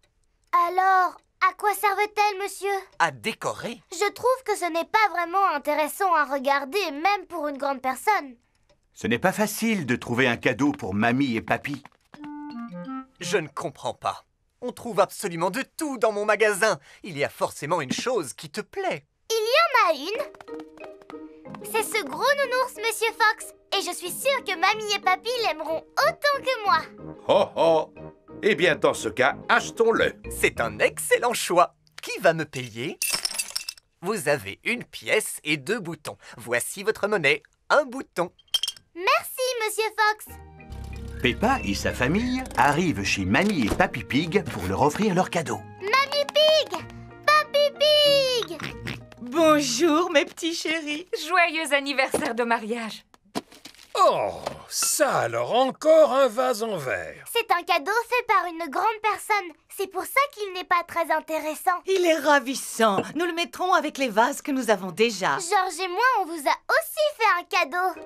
Alors, à quoi servent-elles, monsieur? À décorer. Je trouve que ce n'est pas vraiment intéressant à regarder, même pour une grande personne. Ce n'est pas facile de trouver un cadeau pour mamie et papy. Je ne comprends pas. On trouve absolument de tout dans mon magasin. Il y a forcément une chose qui te plaît. Il y en a une. C'est ce gros nounours, Monsieur Fox. Et je suis sûre que mamie et papy l'aimeront autant que moi. Oh oh! Eh bien, dans ce cas, achetons-le. C'est un excellent choix. Qui va me payer? Vous avez une pièce et 2 boutons. Voici votre monnaie. Un bouton. Merci, Monsieur Fox. Peppa et sa famille arrivent chez Mamie et Papy Pig pour leur offrir leur cadeau. Mamie Pig! Papy Pig! Bonjour, mes petits chéris. Joyeux anniversaire de mariage. Oh, ça alors, encore un vase en verre. C'est un cadeau fait par une grande personne. C'est pour ça qu'il n'est pas très intéressant. Il est ravissant. Nous le mettrons avec les vases que nous avons déjà. Georges et moi, on vous a aussi fait un cadeau.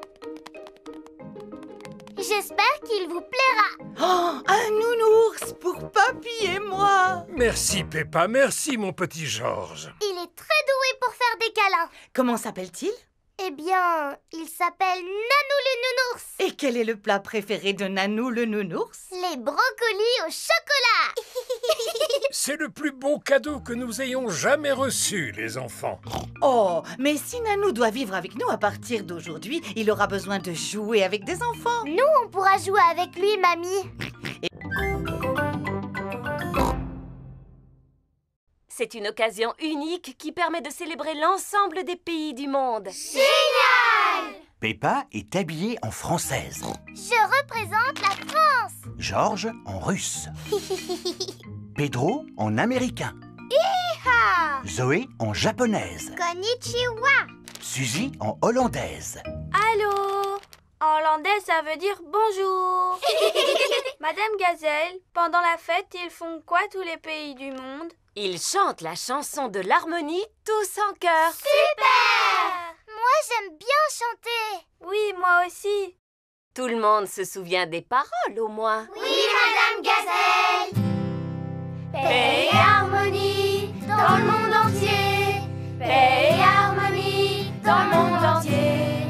J'espère qu'il vous plaira. Oh, un nounours pour papy et moi. Merci, Peppa, merci, mon petit Georges. Il est très doué pour faire des câlins. Comment s'appelle-t-il? Eh bien, il s'appelle Nanou le nounours. Et quel est le plat préféré de Nanou le nounours? Les brocolis au chocolat. C'est le plus beau cadeau que nous ayons jamais reçu, les enfants. Oh, mais si Nanou doit vivre avec nous à partir d'aujourd'hui, il aura besoin de jouer avec des enfants. Nous, on pourra jouer avec lui, mamie. C'est une occasion unique qui permet de célébrer l'ensemble des pays du monde. Génial! Peppa est habillée en française. Je représente la France. Georges en russe. Pedro en américain. Hi-ha! Zoé en japonaise. Konnichiwa. Suzy en hollandaise. Allô? En hollandais, ça veut dire bonjour. Madame Gazelle, pendant la fête, ils font quoi tous les pays du monde? Ils chantent la chanson de l'harmonie tous en chœur. Super! Moi, j'aime bien chanter. Oui, moi aussi. Tout le monde se souvient des paroles, au moins. Oui, Madame Gazelle. Paix et harmonie dans le monde entier. Paix et harmonie dans le monde entier.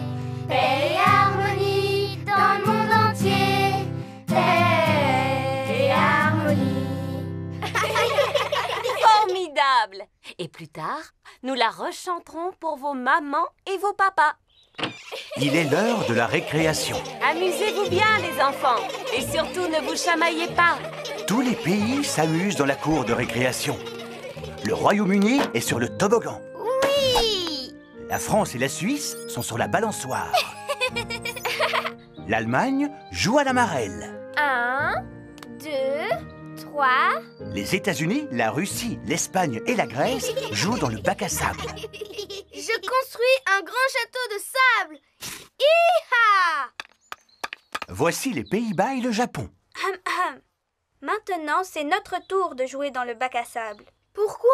Paix et harmonie dans le monde entier. Paix et harmonie. Formidable! Et plus tard, nous la rechanterons pour vos mamans et vos papas. Il est l'heure de la récréation. Amusez-vous bien, les enfants. Et surtout, ne vous chamaillez pas. Tous les pays s'amusent dans la cour de récréation. Le Royaume-Uni est sur le toboggan. Oui! La France et la Suisse sont sur la balançoire. L'Allemagne joue à la marelle. 1, 2, 3. Les États-Unis, la Russie, l'Espagne et la Grèce jouent dans le bac à sable. Je construis un grand château de sable. Hi-ha! Voici les Pays-Bas et le Japon. Maintenant, c'est notre tour de jouer dans le bac à sable. Pourquoi?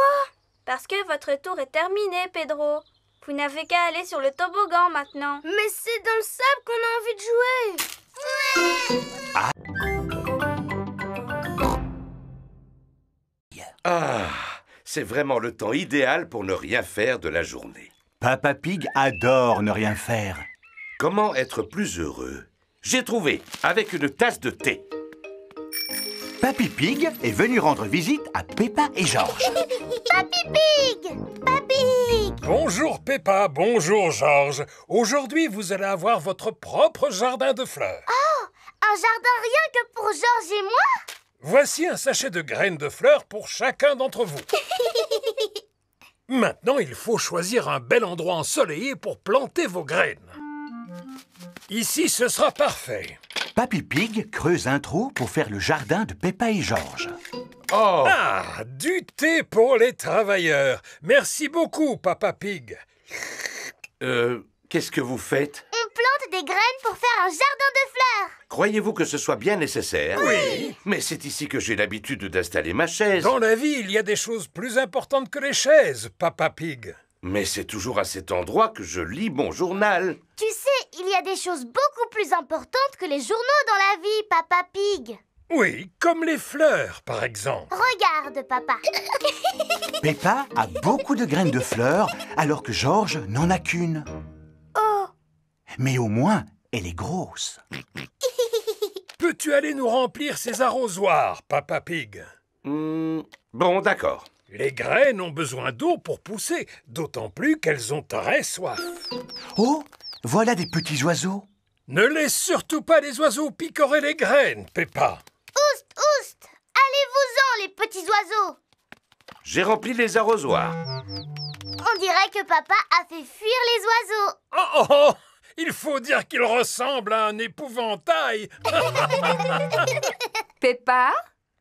Parce que votre tour est terminé, Pedro. Vous n'avez qu'à aller sur le toboggan maintenant. Mais c'est dans le sable qu'on a envie de jouer. Ah, c'est vraiment le temps idéal pour ne rien faire de la journée. Papa Pig adore ne rien faire. Comment être plus heureux? J'ai trouvé, avec une tasse de thé. Papy Pig est venu rendre visite à Peppa et Georges. Papy Pig! Papy! Bonjour Peppa, bonjour Georges. Aujourd'hui, vous allez avoir votre propre jardin de fleurs. Oh! Un jardin rien que pour Georges et moi? Voici un sachet de graines de fleurs pour chacun d'entre vous. Maintenant, il faut choisir un bel endroit ensoleillé pour planter vos graines. Ici, ce sera parfait. Papy Pig creuse un trou pour faire le jardin de Peppa et Georges. Oh! Ah, du thé pour les travailleurs. Merci beaucoup, Papa Pig. Qu'est-ce que vous faites? On plante des graines pour faire un jardin de fleurs. Croyez-vous que ce soit bien nécessaire? Oui. Mais c'est ici que j'ai l'habitude d'installer ma chaise. Dans la vie, il y a des choses plus importantes que les chaises, Papa Pig. Mais c'est toujours à cet endroit que je lis mon journal. Tu sais, il y a des choses beaucoup plus importantes que les journaux dans la vie, Papa Pig. Oui, comme les fleurs, par exemple. Regarde, Papa. Peppa a beaucoup de graines de fleurs, alors que Georges n'en a qu'une. Oh! Mais au moins, elle est grosse. Peux-tu aller nous remplir ces arrosoirs, Papa Pig? Bon, d'accord. Les graines ont besoin d'eau pour pousser, d'autant plus qu'elles ont très soif. Oh, voilà des petits oiseaux. Ne laisse surtout pas les oiseaux picorer les graines, Peppa. Oust, oust! Allez-vous-en, les petits oiseaux! J'ai rempli les arrosoirs. On dirait que Papa a fait fuir les oiseaux. Oh, oh, oh! Il faut dire qu'il ressemble à un épouvantail. Peppa,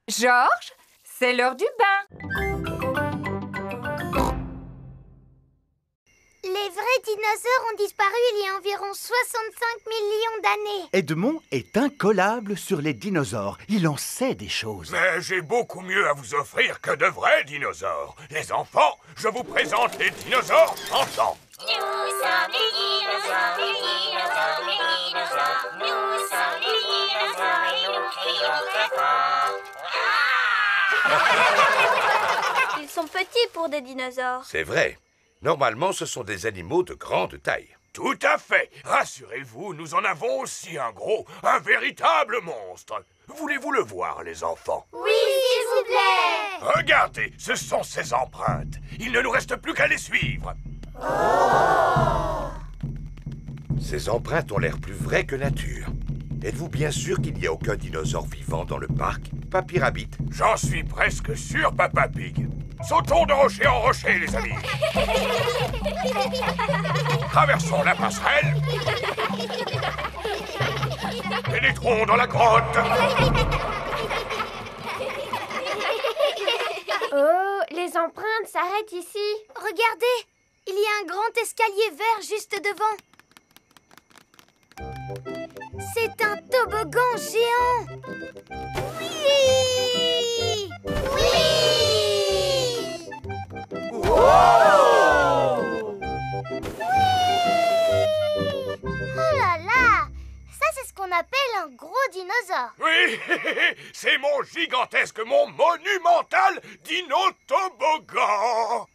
Georges, c'est l'heure du bain. Les vrais dinosaures ont disparu il y a environ 65 millions d'années. Edmond est incollable sur les dinosaures. Il en sait des choses. Mais j'ai beaucoup mieux à vous offrir que de vrais dinosaures. Les enfants, je vous présente les dinosaures chantants. Nous sommes les dinosaures, les dinosaures, les dinosaures. Nous sommes les dinosaures et nous crions très fort. Ils sont petits pour des dinosaures. C'est vrai. Normalement, ce sont des animaux de grande taille. Tout à fait. Rassurez-vous, nous en avons aussi un gros, un véritable monstre. Voulez-vous le voir, les enfants? Oui, s'il vous plaît. Regardez, ce sont ses empreintes. Il ne nous reste plus qu'à les suivre. Ces empreintes ont l'air plus vraies que nature. Êtes-vous bien sûr qu'il n'y a aucun dinosaure vivant dans le parc, Papy Rabbit? J'en suis presque sûr, Papa Pig. Sautons de rocher en rocher, les amis. Traversons la passerelle. Pénétrons dans la grotte. Oh, les empreintes s'arrêtent ici. Regardez, il y a un grand escalier vert juste devant. C'est un toboggan géant. Oui! Oui! Oh là là! Ça, c'est ce qu'on appelle un gros dinosaure. Oui, c'est mon gigantesque, mon monumental dino-toboggan.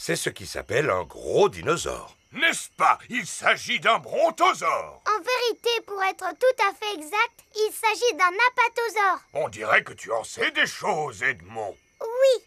C'est ce qui s'appelle un gros dinosaure. N'est-ce pas? Il s'agit d'un brontosaure. En vérité, pour être tout à fait exact, il s'agit d'un apatosaure. On dirait que tu en sais des choses, Edmond. Oui,